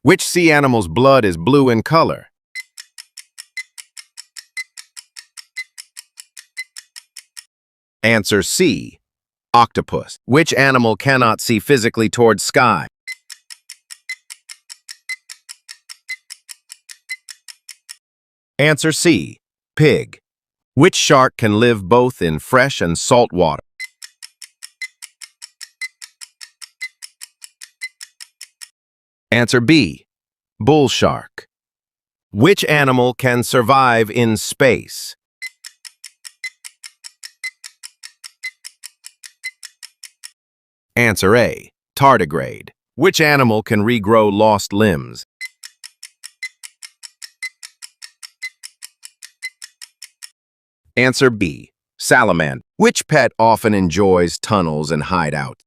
Which sea animal's blood is blue in color? Answer C. Octopus. Which animal cannot see physically towards sky? Answer C. Pig. Which shark can live both in fresh and salt water? Answer B. Bull shark. Which animal can survive in space? Answer A. Tardigrade. Which animal can regrow lost limbs? Answer B. Salamander. Which pet often enjoys tunnels and hideouts?